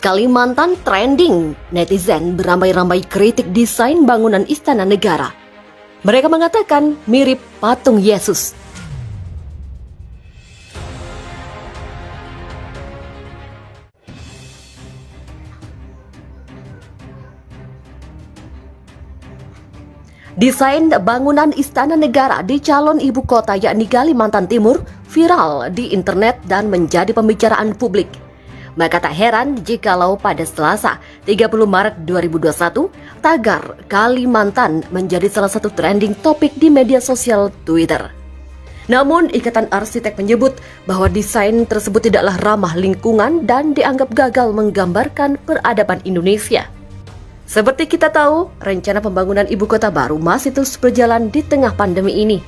Kalimantan trending, netizen beramai-ramai kritik desain bangunan Istana Negara. Mereka mengatakan mirip patung Yesus. Desain bangunan Istana Negara di calon ibu kota yakni Kalimantan Timur viral di internet dan menjadi pembicaraan publik. Maka tak heran jikalau pada Selasa 30 Maret 2021, tagar Kalimantan menjadi salah satu trending topik di media sosial Twitter. Namun, Ikatan Arsitek menyebut bahwa desain tersebut tidaklah ramah lingkungan dan dianggap gagal menggambarkan peradaban Indonesia. Seperti kita tahu, rencana pembangunan ibu kota baru masih terus berjalan di tengah pandemi ini.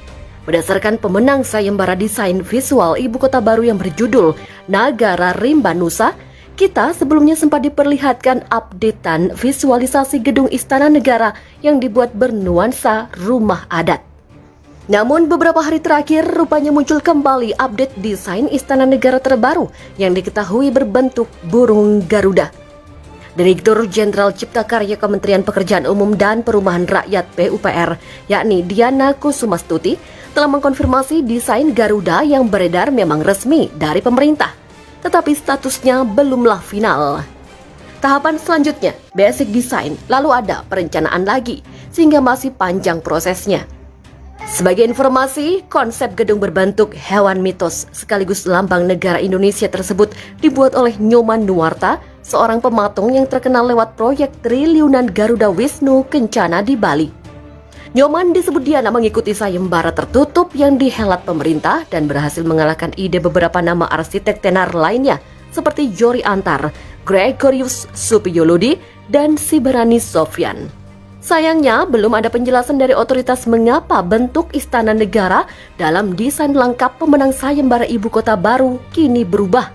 Berdasarkan pemenang sayembara desain visual ibu kota baru yang berjudul Nagara Rimba Nusa, kita sebelumnya sempat diperlihatkan updatean visualisasi gedung Istana Negara yang dibuat bernuansa rumah adat. Namun beberapa hari terakhir rupanya muncul kembali update desain Istana Negara terbaru yang diketahui berbentuk burung Garuda. Direktur Jenderal Cipta Karya Kementerian Pekerjaan Umum dan Perumahan Rakyat PUPR, yakni Diana Kusumastuti, telah mengkonfirmasi desain Garuda yang beredar memang resmi dari pemerintah, tetapi statusnya belumlah final. Tahapan selanjutnya, basic design, lalu ada perencanaan lagi, sehingga masih panjang prosesnya. Sebagai informasi, konsep gedung berbentuk hewan mitos sekaligus lambang negara Indonesia tersebut dibuat oleh Nyoman Nuwarta, seorang pematung yang terkenal lewat proyek triliunan Garuda Wisnu Kencana di Bali. Nyoman disebut Diana mengikuti sayembara tertutup yang dihelat pemerintah dan berhasil mengalahkan ide beberapa nama arsitek tenar lainnya seperti Jori Antar, Gregorius Supiyoludi, dan Siberani Sofyan. Sayangnya, belum ada penjelasan dari otoritas mengapa bentuk Istana Negara dalam desain lengkap pemenang sayembara ibu kota baru kini berubah.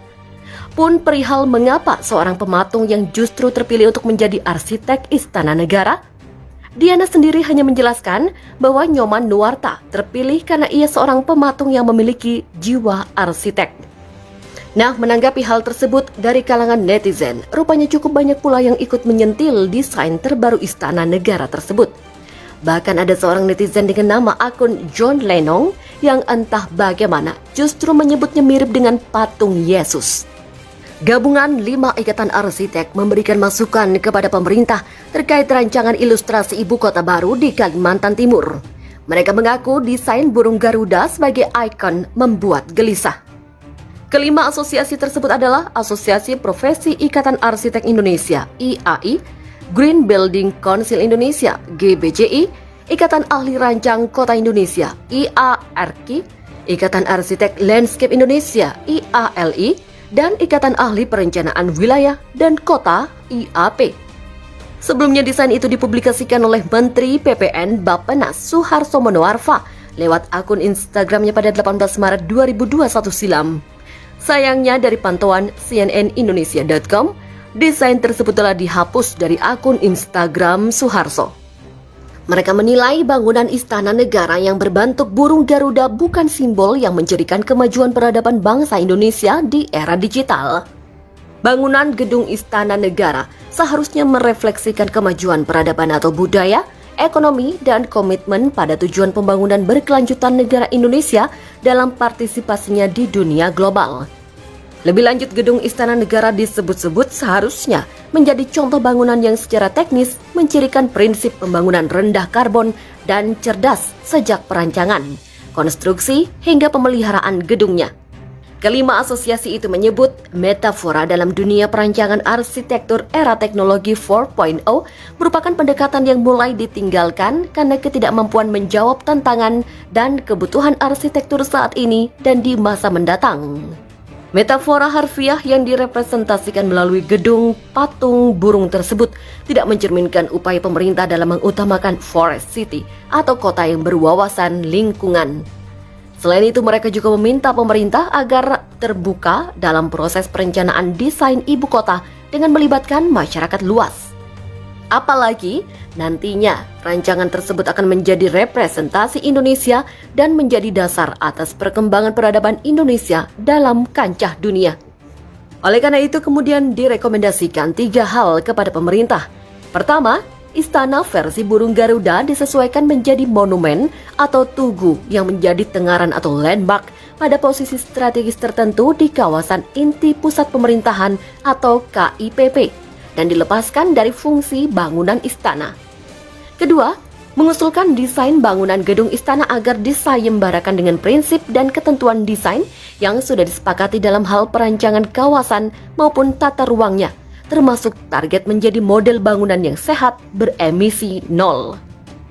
Pun perihal mengapa seorang pematung yang justru terpilih untuk menjadi arsitek Istana Negara, Diana sendiri hanya menjelaskan bahwa Nyoman Nuwarta terpilih karena ia seorang pematung yang memiliki jiwa arsitek. Nah, menanggapi hal tersebut dari kalangan netizen, rupanya cukup banyak pula yang ikut menyentil desain terbaru Istana Negara tersebut. Bahkan ada seorang netizen dengan nama akun John Lenong yang entah bagaimana justru menyebutnya mirip dengan patung Yesus. Gabungan 5 ikatan arsitek memberikan masukan kepada pemerintah terkait rancangan ilustrasi ibu kota baru di Kalimantan Timur. Mereka mengaku desain burung Garuda sebagai ikon membuat gelisah. Kelima asosiasi tersebut adalah Asosiasi Profesi Ikatan Arsitek Indonesia (IAI), Green Building Council Indonesia (GBCI), Ikatan Ahli Rancang Kota Indonesia (IARKI), Ikatan Arsitek Landscape Indonesia (IALI), dan Ikatan Ahli Perencanaan Wilayah dan Kota (IAP). Sebelumnya desain itu dipublikasikan oleh Menteri PPN Bappenas Suharto Monoarfa lewat akun Instagramnya pada 18 Maret 2021 silam. Sayangnya dari pantauan cnnindonesia.com, desain tersebut telah dihapus dari akun Instagram Suharto. Mereka menilai bangunan Istana Negara yang berbentuk burung Garuda bukan simbol yang mencirikan kemajuan peradaban bangsa Indonesia di era digital. Bangunan gedung Istana Negara seharusnya merefleksikan kemajuan peradaban atau budaya, ekonomi, dan komitmen pada tujuan pembangunan berkelanjutan negara Indonesia dalam partisipasinya di dunia global. Lebih lanjut, gedung Istana Negara disebut-sebut seharusnya menjadi contoh bangunan yang secara teknis mencirikan prinsip pembangunan rendah karbon dan cerdas sejak perancangan, konstruksi, hingga pemeliharaan gedungnya. Kelima asosiasi itu menyebut metafora dalam dunia perancangan arsitektur era teknologi 4.0 merupakan pendekatan yang mulai ditinggalkan karena ketidakmampuan menjawab tantangan dan kebutuhan arsitektur saat ini dan di masa mendatang. Metafora harfiah yang direpresentasikan melalui gedung patung burung tersebut tidak mencerminkan upaya pemerintah dalam mengutamakan forest city atau kota yang berwawasan lingkungan. Selain itu, mereka juga meminta pemerintah agar terbuka dalam proses perencanaan desain ibu kota dengan melibatkan masyarakat luas. Apalagi nantinya rancangan tersebut akan menjadi representasi Indonesia dan menjadi dasar atas perkembangan peradaban Indonesia dalam kancah dunia. Oleh karena itu kemudian direkomendasikan 3 hal kepada pemerintah. Pertama, istana versi burung Garuda disesuaikan menjadi monumen atau tugu yang menjadi tengaran atau landmark pada posisi strategis tertentu di kawasan inti pusat pemerintahan atau KIPP dan dilepaskan dari fungsi bangunan istana. Kedua, mengusulkan desain bangunan gedung istana agar disayembarakan dengan prinsip dan ketentuan desain yang sudah disepakati dalam hal perancangan kawasan maupun tata ruangnya, termasuk target menjadi model bangunan yang sehat beremisi nol.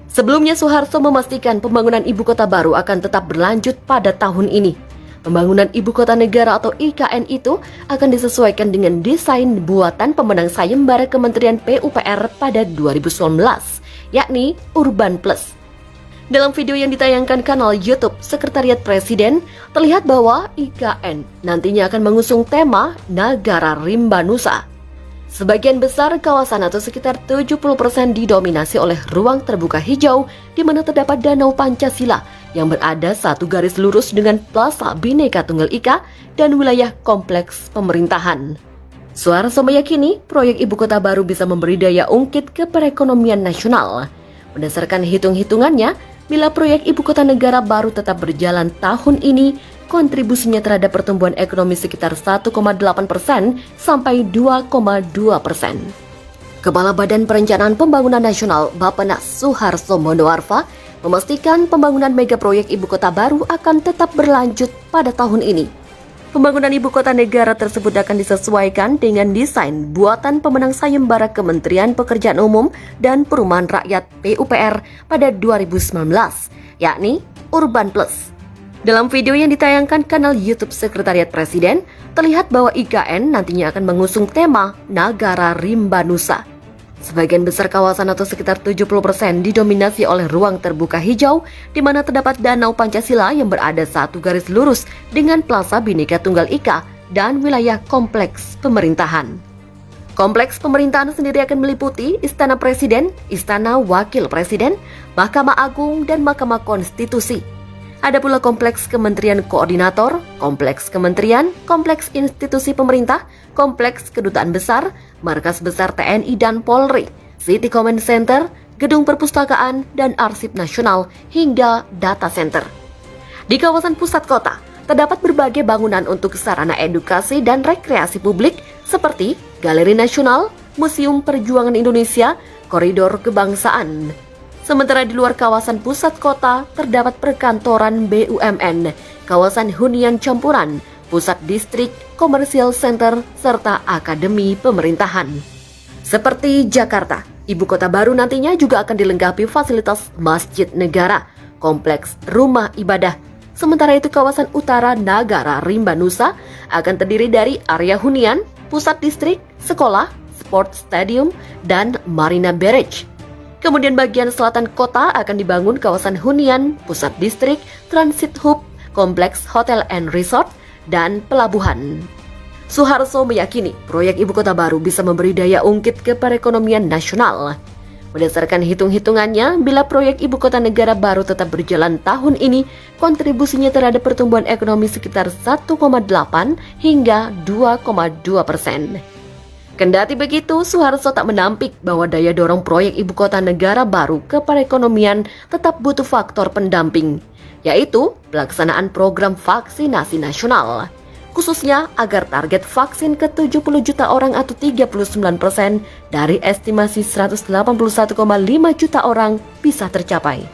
Sebelumnya Soeharto memastikan pembangunan ibu kota baru akan tetap berlanjut pada tahun ini. Pembangunan ibu kota negara atau IKN itu akan disesuaikan dengan desain buatan pemenang sayembara Kementerian PUPR pada 2019, yakni Urban Plus. Dalam video yang ditayangkan kanal YouTube Sekretariat Presiden, terlihat bahwa IKN nantinya akan mengusung tema Nagara Rimba Nusa. Sebagian besar kawasan atau sekitar 70% didominasi oleh ruang terbuka hijau di mana terdapat Danau Pancasila yang berada satu garis lurus dengan Plaza Bhinneka Tunggal Ika dan wilayah kompleks pemerintahan. Soeharto meyakini proyek ibu kota baru bisa memberi daya ungkit ke perekonomian nasional. Berdasarkan hitung-hitungannya, bila proyek ibu kota negara baru tetap berjalan tahun ini, kontribusinya terhadap pertumbuhan ekonomi sekitar 1,8% sampai 2,2%. Kepala Badan Perencanaan Pembangunan Nasional Bappenas Suharto Monoarfa memastikan pembangunan mega proyek ibu kota baru akan tetap berlanjut pada tahun ini. Pembangunan ibu kota negara tersebut akan disesuaikan dengan desain buatan pemenang sayembara Kementerian Pekerjaan Umum dan Perumahan Rakyat PUPR pada 2019, yakni Urban Plus. Dalam video yang ditayangkan kanal YouTube Sekretariat Presiden, terlihat bahwa IKN nantinya akan mengusung tema Nagara Rimba Nusa. Sebagian besar kawasan atau sekitar 70% didominasi oleh ruang terbuka hijau di mana terdapat Danau Pancasila yang berada satu garis lurus dengan Plaza Bhinneka Tunggal Ika dan wilayah kompleks pemerintahan. Kompleks pemerintahan sendiri akan meliputi Istana Presiden, Istana Wakil Presiden, Mahkamah Agung, dan Mahkamah Konstitusi. Ada pula kompleks Kementerian Koordinator, kompleks kementerian, kompleks institusi pemerintah, kompleks kedutaan besar, markas besar TNI dan Polri, City Command Center, gedung perpustakaan, dan arsip nasional hingga data center. Di kawasan pusat kota, terdapat berbagai bangunan untuk sarana edukasi dan rekreasi publik seperti Galeri Nasional, Museum Perjuangan Indonesia, Koridor Kebangsaan. Sementara di luar kawasan pusat kota terdapat perkantoran BUMN, kawasan hunian campuran, pusat distrik, komersial center, serta akademi pemerintahan. Seperti Jakarta, ibu kota baru nantinya juga akan dilengkapi fasilitas masjid negara, kompleks rumah ibadah. Sementara itu kawasan utara Nagara Rimba Nusa akan terdiri dari area hunian, pusat distrik, sekolah, sport stadium, dan marina barrage. Kemudian bagian selatan kota akan dibangun kawasan hunian, pusat distrik, transit hub, kompleks hotel and resort, dan pelabuhan. Soeharto meyakini proyek ibu kota baru bisa memberi daya ungkit ke perekonomian nasional. Berdasarkan hitung-hitungannya, bila proyek ibu kota negara baru tetap berjalan tahun ini, kontribusinya terhadap pertumbuhan ekonomi sekitar 1,8 hingga 2,2%. Kendati begitu, Soeharto tak menampik bahwa daya dorong proyek ibu kota negara baru ke perekonomian tetap butuh faktor pendamping, yaitu pelaksanaan program vaksinasi nasional, khususnya agar target vaksin ke 70 juta orang atau 39% dari estimasi 181,5 juta orang bisa tercapai.